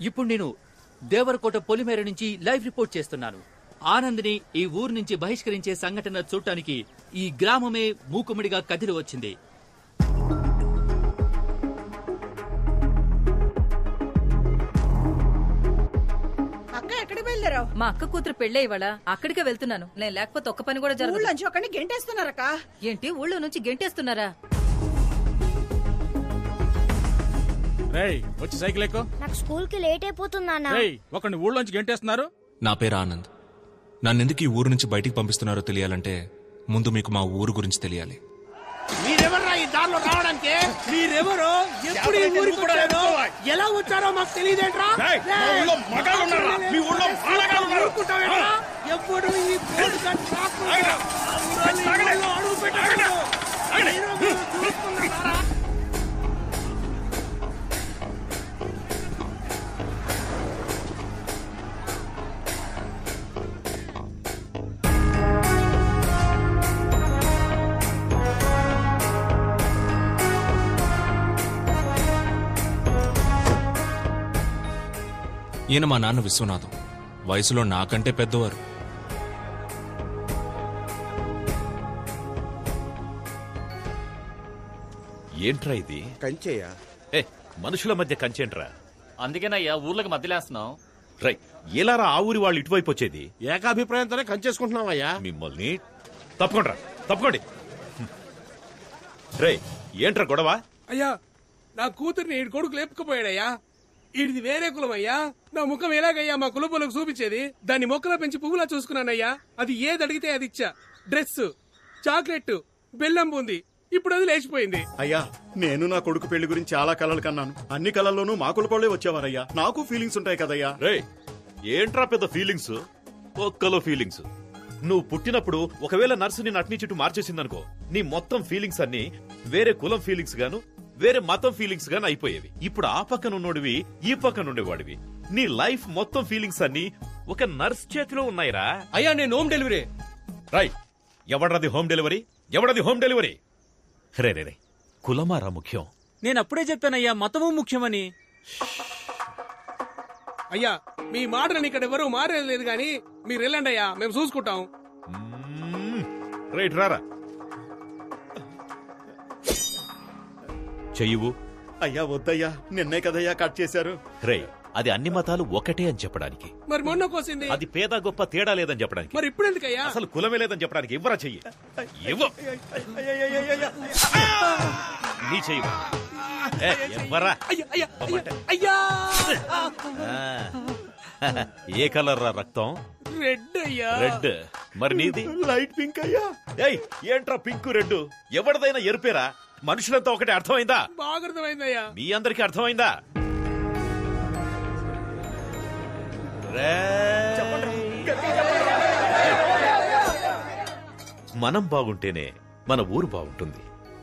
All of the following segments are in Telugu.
ఇప్పుడు నేను దేవరకోట పొలిమేర నుంచి లైవ్ రిపోర్ట్ చేస్తున్నాను. ఆనంద్ని ఈ ఊరు నుంచి బహిష్కరించే సంఘటన చూడటానికి ఈ గ్రామమే మూకుమ్మడిగా కదిలి వచ్చింది. మా అక్క కూతురు పెళ్ళే ఇవాళ అక్కడికే వెళ్తున్నాను. నేను లేకపోతే ఒక్క పని కూడా జరగదు. గెంటేస్తున్నారక్క. ఏంటి ఊళ్ళో నుంచి గెంటేస్తున్నారా? వచ్చి సైకిల్ ఎక్కు. నాకు స్కూల్ కి లేట్ అయిపోతుందా? ఒకరిని ఊళ్ళోంచి గెంటేస్తున్నారు. నా పేరు ఆనంద్. నన్నెందుకు ఈ ఊరు నుంచి బయటికి పంపిస్తున్నారో తెలియాలంటే ముందు మీకు మా ఊరు గురించి తెలియాలి. మీరెవర్రా ఈ దారిలో రావడానికి? మీరెవరో, ఎప్పుడు ఈ ఊరికి వచ్చారో, ఎలా వచ్చారో మాకు తెలియదేంట్రా? ఎప్పుడు ఈ అడుగు పెట్టారు. ఈయన మా నాన్న విశ్వనాథం. వయసులో నాకంటే పెద్దవారు. ఏంట్రా ఇది? కంచేయా? మనుషుల మధ్య కంచేంట్రా? అందుకేనయ్యా ఊర్లకు మధ్యలేస్తున్నాం. రై, ఎలారా ఆ ఊరి వాళ్ళు ఇటువైపు వచ్చేది? ఏకాభిప్రాయంతోనే కంచేసుకుంటున్నావయ్యా. మిమ్మల్ని తప్పకోండి. రై, ఏంట్రా గొడవ? అయ్యా, నా కూతుర్ని ఈ కొడుకు లేపుకుపోయాడయ్యా. ఇది వేరే కులమయ్యా. నా ముఖం ఎలాగయ్యా మా కులపోలకు చూపించేది? దాన్ని మొక్కలో పెంచి పువ్వులా చూసుకున్నానయ్యా. అది ఏది అడిగితే అది ఇచ్చా. డ్రెస్, చాక్లెట్, బెల్లం బూంది. ఇప్పుడు అది లేచిపోయింది. అయ్యా, నేను నా కొడుకు పెళ్లి గురించి చాలా కలలు కన్నాను. అన్ని కలల్లోనూ మా కులపోళ్లే వచ్చేవారయ్యా. నాకు ఫీలింగ్స్ ఉంటాయి కదయ్యా. రే, ఏంట్రా పెద్ద ఫీలింగ్స్? ఒక్కలో ఫీలింగ్స్. నువ్వు పుట్టినప్పుడు ఒకవేళ నర్సు నిన్ను అట్నీ చుట్టూ మార్చేసిందనుకో, నీ మొత్తం ఫీలింగ్స్ అన్ని వేరే కులం ఫీలింగ్స్ గాను, వేరే మతం ఫీలింగ్స్ గాను అయిపోయేవి. ఇప్పుడు ఆ పక్కన ఉన్నోడివి, ఈ పక్కన ఉండేవాడివి. నీ లైఫ్ మొత్తం ఫీలింగ్స్ అన్ని ఒక నర్స్ చేతిలో ఉన్నాయిరా. అయ్యా, నేను హోమ్ డెలివరీ. రైట్. ఎవడది హోమ్ డెలివరీ? రే, కులమారా ముఖ్యం? నేను అప్పుడే చెప్పానయ్యా, మతము ముఖ్యమని. అయ్యా, మీ మాటలని ఇక్కడ ఎవరు మారేది గాని మీరు వెళ్ళండి అయ్యా, మేము చూసుకుంటాం. రైట్, రారా. చెయ్యవు. అయ్యా వద్దయ్యా, నిన్నే కదయ్యా కట్ చేశారు. రే, అది అన్ని మతాలు ఒకటే అని చెప్పడానికి. మరి మొన్న కోసింది అది పేద గొప్ప తేడా లేదని చెప్పడానికి. మరి ఇప్పుడు ఎందుకయ్యా? అసలు కులమే లేదని చెప్పడానికి. ఇవ్వరా చెయ్యి. నీ చెయ్యి ఎవ్వరా. ఏ కలర్ రా రక్తం? రెడ్ అయ్యా. రెడ్. మరి నీది? లైట్ పింక్ అయ్యా. ఏయ్, ఏంట్రా పింక్ రెడ్? ఎవరిదైనా ఎరుపేరా? మనుషులంతా ఒకటే. అర్థమైందా? బాగా అర్థమైందయ్యా. మీ అందరికీ అర్థమైందా? మనం బాగుంటేనే మన ఊరు బాగుంటుంది.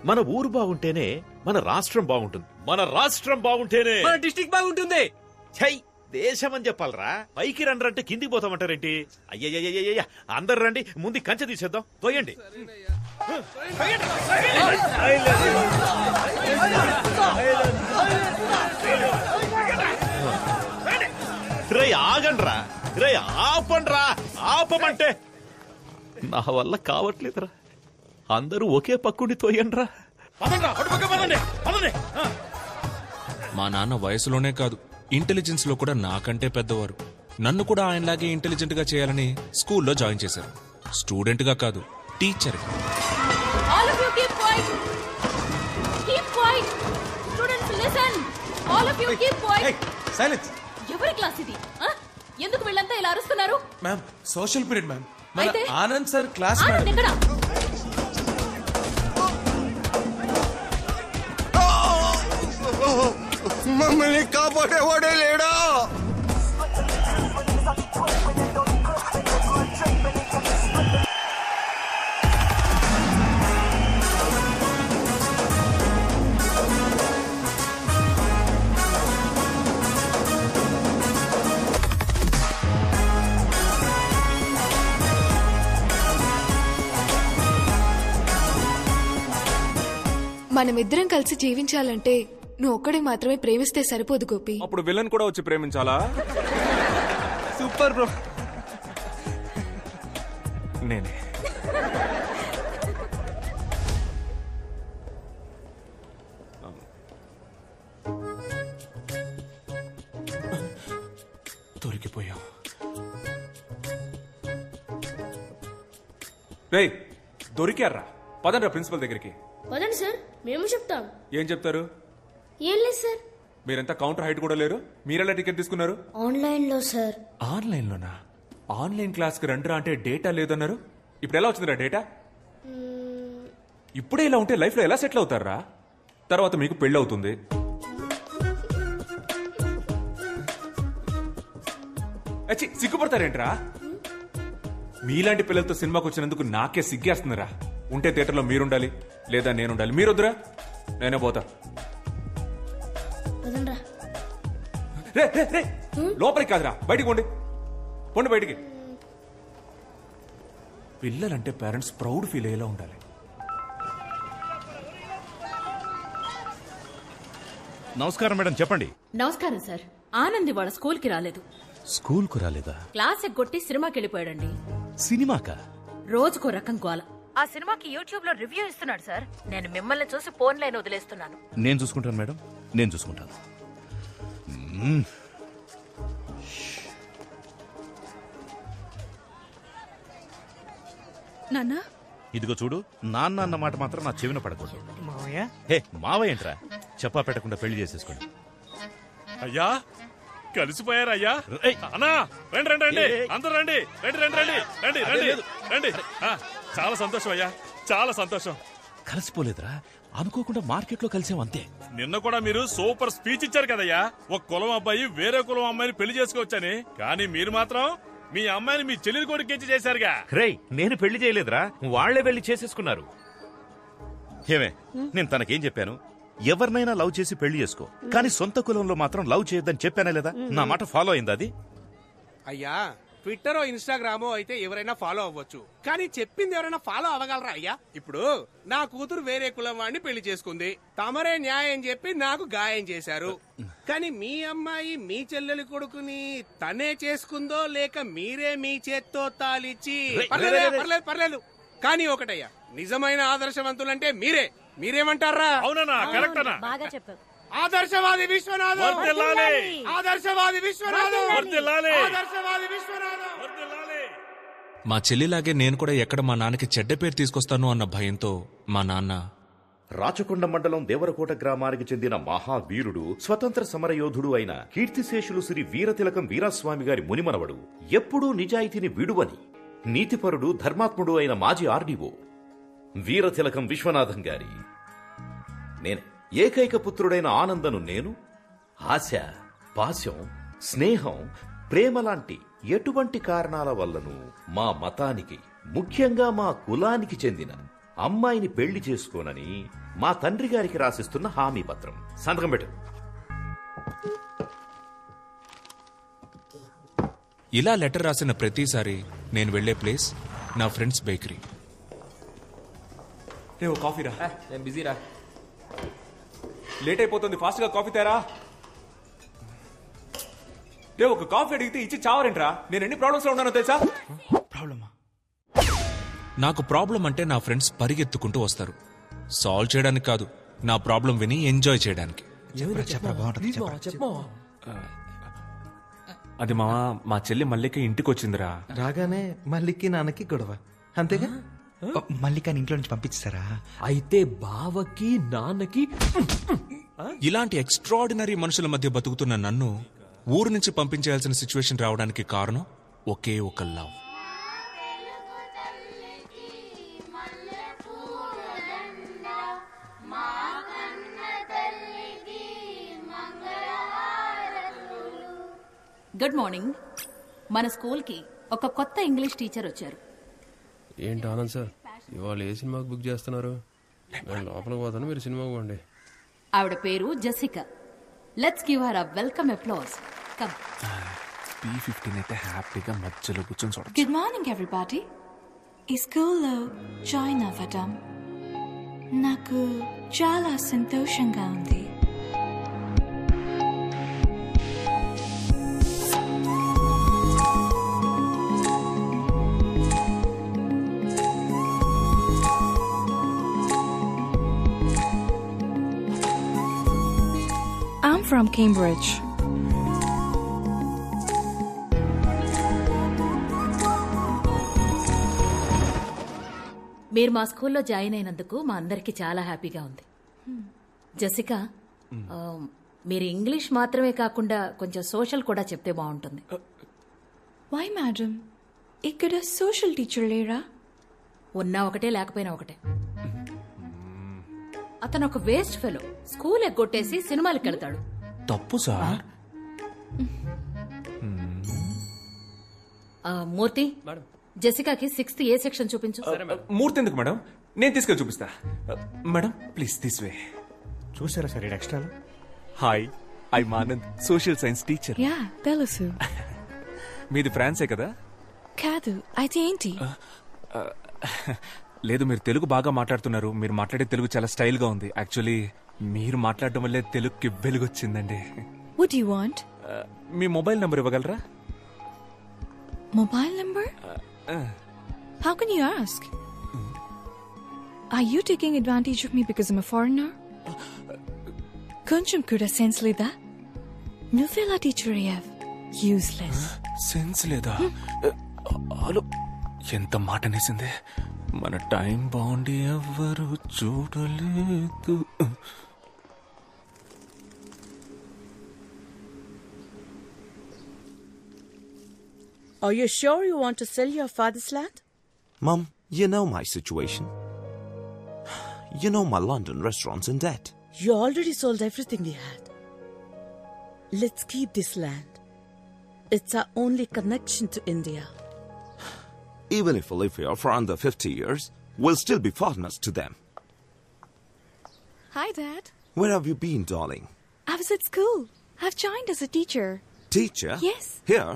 మన ఊరు బాగుంటేనే మన రాష్ట్రం బాగుంటుంది. మన రాష్ట్రం బాగుంటేనే మన డిస్ట్రిక్ట్ బాగుంటుంది. ఛై, దేశం అని చెప్పాలరా. పైకి రండి కిందికి పోతామంటారేంటి? అయ్యయ్యయ్యయ్య, అందరు రండి, ముందు కంచె తీసేద్దాం. తోయండి. రే, ఆగండ్రా. రే, ఆపండ్రా. ఆపమంటే నా వల్ల కావట్లేదురా. అందరూ ఒకే పక్కుని తోయండ్రా. మా నాన్న వయసులోనే కాదు, ఇంటెలిజెన్స్ లో కూడా నాకంటే పెద్దవారు. నన్ను కూడా ఆయనలాగే ఇంటెలిజెంట్ గా చేయాలని స్కూల్లో జాయిన్ చేశారు. స్టూడెంట్ గా కాదు, టీచర్ గా. ఎవరి క్లాస్ ఇది? ఎందుకు వీళ్ళంతా ఇలా అరుస్తున్నారు? Ma'am, social period ma'am. అయితే ఆనంద్ సార్ క్లాస్. ఎక్కడ? మమ్మల్ని కాపాడేవాడే లేడా? మనమిద్దరం కలిసి జీవించాలంటే నువ్వు ఒక్కడే మాత్రమే ప్రేమిస్తే సరిపోదు గోపి. అప్పుడు విలన్ కూడా వచ్చి ప్రేమించాలా? Super bro. నేనే. దొరికిపోయాం. రే దొరికారా? పదండ్రా ప్రిన్సిపల్ దగ్గరికి. వదండి సార్, మేము చెప్తాం. ఏం చెప్తారు? ఏం లేదు సార్. మీరంతా కౌంటర్ హైట్ కూడా లేరు. మీరెలా టికెట్ తీసుకున్నారు? ఆన్లైన్ లో సార్. ఆన్లైన్ లోనా? ఆన్లైన్ క్లాస్ కి రండిరా అంటే డేటా లేదన్నారు. ఇప్పుడు ఎలా వచ్చిందిరా డేటా? ఇప్పుడే ఇలా ఉంటే లైఫ్ లో ఎలా సెటిల్ అవుతారా? తర్వాత మీకు పెళ్లి అవుతుంది. సిగ్గుపడతారేంట్రా? మీలాంటి పిల్లలతో సినిమాకి వచ్చినందుకు నాకే సిగ్గేస్తుందిరా. ఉంటే థియేటర్లో మీరుండాలి, లేదా నేనుండాలి. మీరొద్దురా, నేనే పోతా. రే రే రే, లోపలికి కాదురా, బయటికి పోండి. పోండి బయటికి. పిల్లలంటే పేరెంట్స్ ప్రౌడ్ ఫీల్ అయ్యేలా ఉండాలి. నమస్కారం మేడం, చెప్పండి. నమస్కారం సార్. ఆనంద్ వాళ్ళ స్కూల్ కి రాలేదు. స్కూల్ కు రాలేదా? క్లాస్ ఎగ్గొట్టి సినిమాకి వెళ్ళిపోయాడండి. సినిమాకా? రోజుకో రకం గోల. ఆ సినిమాకి యూట్యూబ్ లో రివ్యూ ఇస్తున్నాడు సార్. నేను మిమ్మల్ని చూసి ఫోన్ లైన్ వదిలేస్తున్నాను. నేను చూసుకుంటాను మేడం, నేను చూసుకుంటాను. నాన్న, ఇదిగో చూడు, నాన్న అన్న మాట మాత్రం నా చెవిన పడకూడదు. హే మావయ్య ఏంట్రా, చెప్పా పెట్టకుండా పెళ్లి చేసేసుకోండి. అయ్యా కలిసిపోయారు అయ్యా. అన్నా రండి రండి రండి, అందరూ రండి, రండి రండి రండి రండి రండి రండి. చాలా సంతోషం అయ్యా, చాలా సంతోషం. కలిసిపోలేదురా, అనుకోకుండా మార్కెట్ లో కలిసాం అంతే. నిన్న కూడా మీరు సూపర్ స్పీచ్ ఇచ్చారు కదయ్యా. ఒక కులం అబ్బాయి వేరే కులం అమ్మాయిని పెళ్లి చేసుకోవచ్చని. కానీ మీరు మాత్రం మీ అమ్మాయిని మీ చెల్లెలి కొడుకు ఇచ్చి చేశారుగా. రేయ్, నేను పెళ్లి చేయలేదురా, వాళ్లే పెళ్లి చేసేసుకున్నారు. ఏమే, నేను తనకేం చెప్పాను? ఎవరినైనా లవ్ చేసి పెళ్లి చేసుకో, కానీ సొంత కులంలో మాత్రం లవ్ చేయొద్దని చెప్పానే లేదా? నా మాట ఫాలో అయిందా అది? అయ్యా, ట్విట్టర్ ఇన్స్టాగ్రామో అయితే ఎవరైనా ఫాలో అవ్వచ్చు, కానీ చెప్పింది ఎవరైనా ఫాలో అవ్వగలరా అయ్యా? ఇప్పుడు నా కూతురు వేరే కులం వాడిని పెళ్లి చేసుకుంది, తమరే న్యాయం చెప్పి నాకు గాయం చేశారు. కానీ మీ అమ్మాయి మీ చెల్లెలి కొడుకుని తనే చేసుకుందో లేక మీరే మీ చేత్తో తాలిచ్చి? పర్లేదు పర్లేదు, కానీ ఒకటయ్యా, నిజమైన ఆదర్శవంతులంటే మీరే. మీరేమంటారా? అవునా? కరెక్ట్ అన్నా, బాగా చెప్పావు. ఆదర్శవాది విశ్వనాథం, ఆదర్శవాది విశ్వనాథం, ఆదర్శవాది విశ్వనాథం. మా చెల్లిలాగే నేను కూడా ఎక్కడ మా నాన్నకి చెడ్డ పేరు తీసుకొస్తాను అన్న భయంతో మా నాన్న రాచకొండ మండలం దేవరకోట గ్రామానికి చెందిన మహావీరుడు, స్వతంత్ర సమరయోధుడు అయిన కీర్తిశేషులు శ్రీ వీరతిలకం వీరాస్వామి గారి మునిమనవడు, ఎప్పుడూ నిజాయితీని విడువని నీతిపరుడు, ధర్మాత్ముడు అయిన మాజీ ఆర్డీఓ వీరతిలకం విశ్వనాథం గారి నేనే. ఏకైక పుత్రుడైన ఆనందను నేను ఆశ, పాశం, స్నేహం, ప్రేమ లాంటి ఎటువంటి కారణాల వల్లను మా మతానికి, ముఖ్యంగా మా కులానికి చెందిన అమ్మాయిని పెళ్లి చేసుకోనని మా తండ్రి గారికి రాసిస్తున్న హామీ పత్రం. సంతకం పెట్టు. ఇలా లెటర్ రాసిన ప్రతిసారి నేను వెళ్లే ప్లేస్ నా ఫ్రెండ్స్ బేకరీ. రే ఓ కాఫీ రా. నేను బిజీరా. లేట్ అయిపోతుంది, ఫాస్ట్ గా కాఫీ తేరా. రే ఒక కాఫీ అడిగితే ఇచ్చి చావరేంట్రా? నేను ఎన్ని ప్రాబ్లమ్స్ లో ఉన్నానో తెలుసా? ప్రాబ్లమా? నాకు ప్రాబ్లం అంటే నా ఫ్రెండ్స్ పరిగెత్తుకుంటూ వస్తారు, సాల్వ్ చేయడానికి కాదు, నా ప్రాబ్లం విని ఎంజాయ్ చేయడానికి. అది మా చెల్లి మల్లిక ఇంటికి వచ్చిందిరా. రాగానే మల్లికి నాన్నకి గొడవ, అంతేగా? మల్లికని ఇంట్లో నుంచి పంపించారా? అయితే బావకి నాన్నకి. ఇలాంటి ఎక్స్ట్రాడినరీ మనుషుల మధ్య బతుకుతున్న నన్ను ఊరు నుంచి పంపించాల్సిన సిచ్యువేషన్ రావడానికి కారణం ఒకే ఒక లవ్. Good morning. మన స్కూల్ కి ఒక కొత్త ఇంగ్లీష్ టీచర్ వచ్చారు. ఏంటి ఆనంద్ సార్, ఇవాళ ఏ సినిమాకి బుక్ చేస్తున్నారు? నేను లోపలికి పోతాను, మీరు సినిమాకి పోండి. ఆవిడ పేరు Jessica. Let's give her a welcome applause. Come. B15 అయితే హ్యాపీగా మధ్యలో కూర్చొని చూడొచ్చు. Good morning everybody. ఈ స్కూల్లో జాయిన్ అవ్వడం నాకు చాలా సంతోషంగా ఉంది. Cambridge. మీరు మా స్కూల్లో జాయిన్ అయినందుకు మా అందరికి చాలా హ్యాపీగా ఉంది. జెసికా, మీరు ఇంగ్లీష్ మాత్రమే కాకుండా కొంచెం సోషల్ కూడా చెప్తే బాగుంటుంది. వై మేడం, ఇక్కడ సోషల్ టీచర్ లేరా? ఉన్నా ఒకటే లేకపోయినా ఒకటే. అతను ఒక వేస్ట్ ఫెలో. స్కూల్ ఎగ్గొట్టేసి సినిమాలకు వెళ్తాడు. తప్పు సార్. మూర్తి, జెసికాకి 6th A సెక్షన్ చూపించు. మూర్తి ఎందుకు మేడం, నేను తీసుకెళ్ళి చూపిస్తా. Madam please this way. చూసారా సార్ ఈ extra? Hi, I Anand, social science teacher. Yeah తెలుసు. మీది ఫ్రాన్సే కదా? కాదు, అయితే ఏంటి? లేదు, మీరు తెలుగు బాగా మాట్లాడుతున్నారు. మీరు మాట్లాడే తెలుగు చాలా స్టైల్ గా ఉంది. యాక్చువల్లీ మీరు మాట్లాడడం వల్లే తెలుగుకి వెలుగొచ్చిందండి. What do you want? Me mobile number ఇవ్వగలరా? Mobile number? How can you ask? Are you taking advantage of me because I'm a foreigner? కొంచెం కూడా సెన్స్ లేదా? నువ్వెలా టీచర్ అయ్యావ్? యూస్లెస్. సెన్స్ లేదా? హలో, ఎంత మాట అనేసింది. మన టైం బాగుండి ఎవ్వరు చూడలేదు. Are you sure you want to sell your father's land? Mum, you know my situation. You know my London restaurant's in debt. You already sold everything we had. Let's keep this land. It's our only connection to India. Even if we live here for under 50 years, we'll still be foreigners to them. Hi, Dad. Where have you been, darling? I was at school. I've joined as a teacher. Teacher? Yes. Here?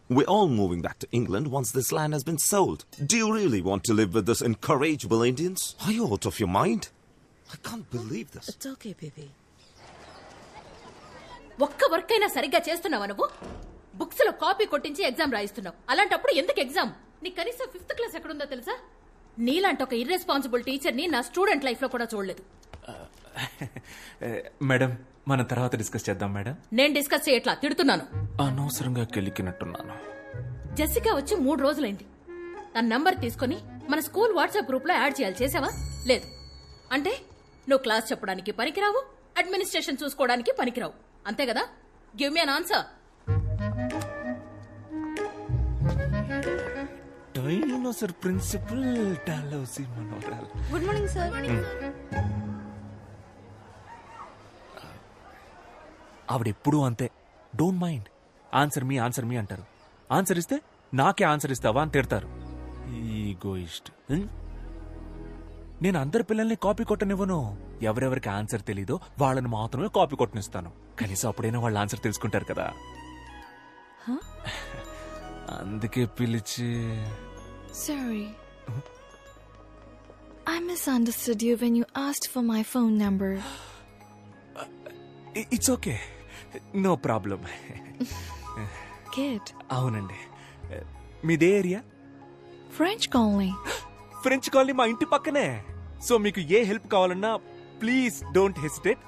We're all moving back to England once this land has been sold. Do you really want to live with these incorrigible Indians? Are you out of your mind? I can't believe this. It's okay, baby. ఒక్క వర్క్ అయినా సరిగ్గా చేస్తున్నావా నువ్వు? బుక్స్ లో కాపీ కొట్టించి ఎగ్జామ్ రాయిస్తున్నావు. అలాంటప్పుడు ఎందుకు ఎగ్జామ్? నీ కనీసం 5th క్లాస్ ఎక్కడుందో తెలుసా? నీలాంటి ఒక ఇర్రెస్పాన్సిబుల్ టీచర్ ని నా స్టూడెంట్ లైఫ్ లో కూడా చూడలేదు. మేడం, మనం తర్వాత డిస్కస్ చేద్దాం మేడం. నేను డిస్కస్ చేయట్లా, తిడుతున్నాను. అనవసరంగా కెలికినట్టున్నాను. జెసికా వచ్చి 3 రోజులైంది. తన నంబర్ తీసుకుని మన స్కూల్ వాట్సాప్ గ్రూప్ లో యాడ్ చేయాలి. చేసావా? లేదు. అంటే నువ్వు క్లాస్ చెప్పడానికి పనికిరావు, అడ్మినిస్ట్రేషన్ చూసుకోవడానికి పనికిరావు. అంతే కదా? Give me an answer. Dinosaur principal డాలౌసి మనోరల్. Good morning sir. ఆవిడెప్పుడూ అంతే. డోంట్ మైండ్, ఆన్సర్ మీ అంటారు. ఆన్సర్ ఇస్తే నాకే ఆన్సర్ ఇస్తావా అని తిడతారు. ఈగోయిస్ట్. నేను అందరి పిల్లల్ని కాపీ కొట్టనివ్వను. ఎవరెవరికి ఆన్సర్ తెలీదో వాళ్ళని మాత్రమే కాపీ కొట్టనిస్తాను. కనీసం అప్పుడైనా వాళ్ళ ఆన్సర్ తెలుసుకుంటారు కదా. అందుకే పిలిచి. Sorry. I misunderstood you when you asked for my phone number. It's okay, no problem. Kid. అవునండి. మీదే area? French colony. French colony మా ఇంటి పక్కనే. సో మీకు ఏ హెల్ప్ కావాలన్నా ప్లీజ్ డోంట్ హెసిటేట్.